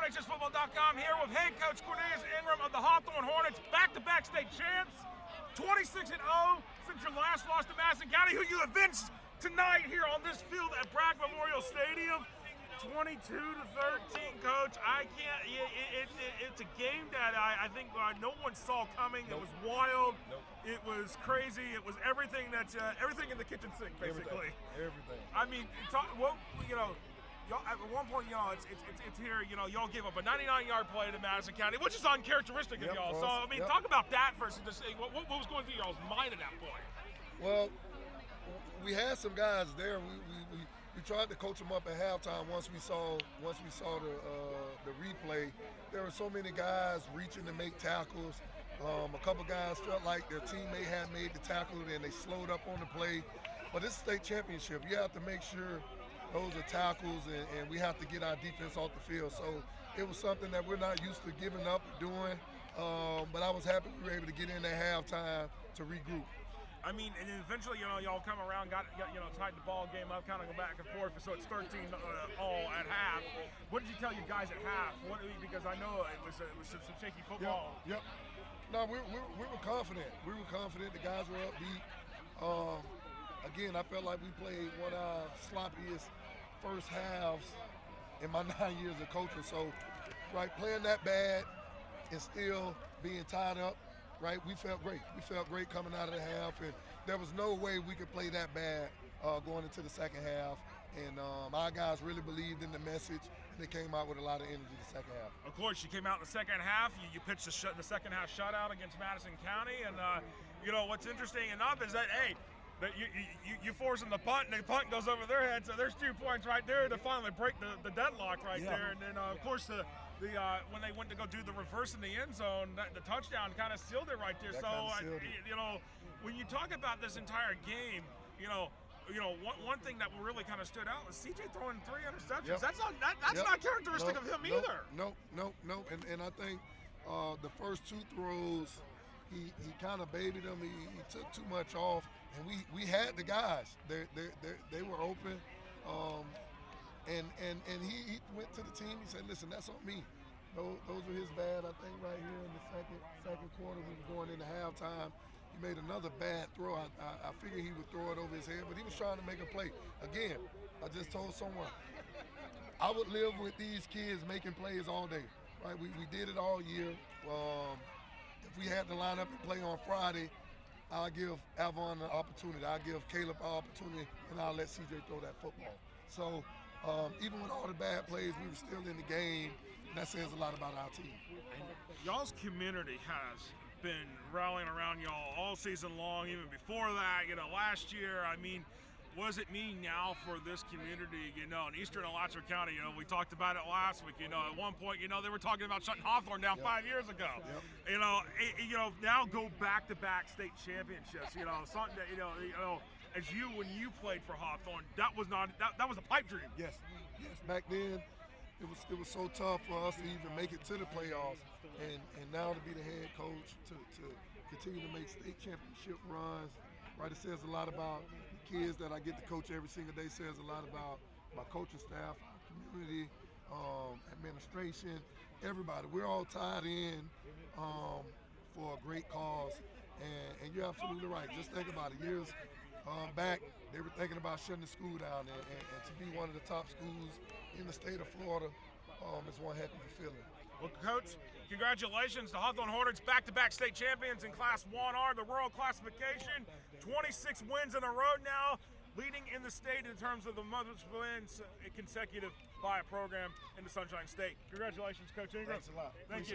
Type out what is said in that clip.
NHSFootball.com here with head coach Cornelius Ingram of the Hawthorne Hornets, back-to-back state champs, 26-0 since your last loss to Madison County, who you avenged tonight here on this field at Bragg Memorial Stadium. 22-13, Coach. I can't. It's a game that I think no one saw coming. Nope. It was wild. Nope. It was crazy. It was everything that's everything in the kitchen sink, basically. Everything. I mean, y'all, at one point, it's here. Y'all gave up a 99-yard play to Madison County, which is uncharacteristic of y'all. So, I mean, talk about that first and just say what was going through y'all's mind at that point. Well, we had some guys there. We tried to coach them up at halftime. Once we saw the replay, there were so many guys reaching to make tackles. A couple guys felt like their teammate had made the tackle and they slowed up on the play. But it's a state championship. You have to make sure those are tackles, and we have to get our defense off the field. So it was something that we're not used to giving up or doing. But I was happy we were able to get in at halftime to regroup. I mean, and eventually, y'all come around, got tied the ball game up, kind of go back and forth, so it's 13 all at half. What did you tell your guys at half? Because I know it was some shaky football. Yep. No, we were confident. We were confident. The guys were upbeat. Again, I felt like we played one of our sloppiest first halves in my 9 years of coaching. So, right, playing that bad and still being tied up, right, we felt great. We felt great coming out of the half, and there was no way we could play that bad going into the second half. And our guys really believed in the message, and they came out with a lot of energy the second half. Of course, you came out in the second half. You pitched the second half shutout against Madison County, and what's interesting enough is that you force them to punt, and the punt goes over their head. So there's 2 points right there to finally break the deadlock there. And then of course when they went to go do the reverse in the end zone, the touchdown kind of sealed it right there. So when you talk about this entire game, one thing that really kind of stood out was CJ throwing 3 interceptions. Yep. That's not characteristic of him either. No. And I think the first 2 throws, he kind of babied them. He took too much off, and we had the guys. They were open, and he went to the team. He said, "Listen, that's on me." Those were his bad. I think right here in the second quarter, we were going into halftime. He made another bad throw. I figured he would throw it over his head, but he was trying to make a play. Again, I just told someone, I would live with these kids making plays all day. Right? We did it all year. If we had to line up and play on Friday, I'll give Avon an opportunity. I'll give Caleb an opportunity, and I'll let CJ throw that football. So even with all the bad plays, we were still in the game, and that says a lot about our team. And y'all's community has been rallying around y'all all season long, even before that. Last year, I mean, what does it mean now for this community, in Eastern Alachua County? We talked about it last week. At one point, they were talking about shutting Hawthorne down 5 years ago. Yep. Now go back-to-back state championships. Something that as when you played for Hawthorne, that was a pipe dream. Yes. Back then, it was so tough for us to even make it to the playoffs, and now to be the head coach to continue to make state championship runs. Right, it says a lot about the kids that I get to coach every single day. It says a lot about my coaching staff, our community, administration, everybody. We're all tied in for a great cause, and you're absolutely right. Just think about it. Years back, they were thinking about shutting the school down, and to be one of the top schools in the state of Florida is one heck of a feeling. Well, Coach, congratulations. The Hawthorne Hornets back-to-back state champions in Class 1R, the World Classification. 26 wins in a row now, leading in the state in terms of the most wins consecutive by a program in the Sunshine State. Congratulations, Coach Ingram. Thanks a lot. Thank you.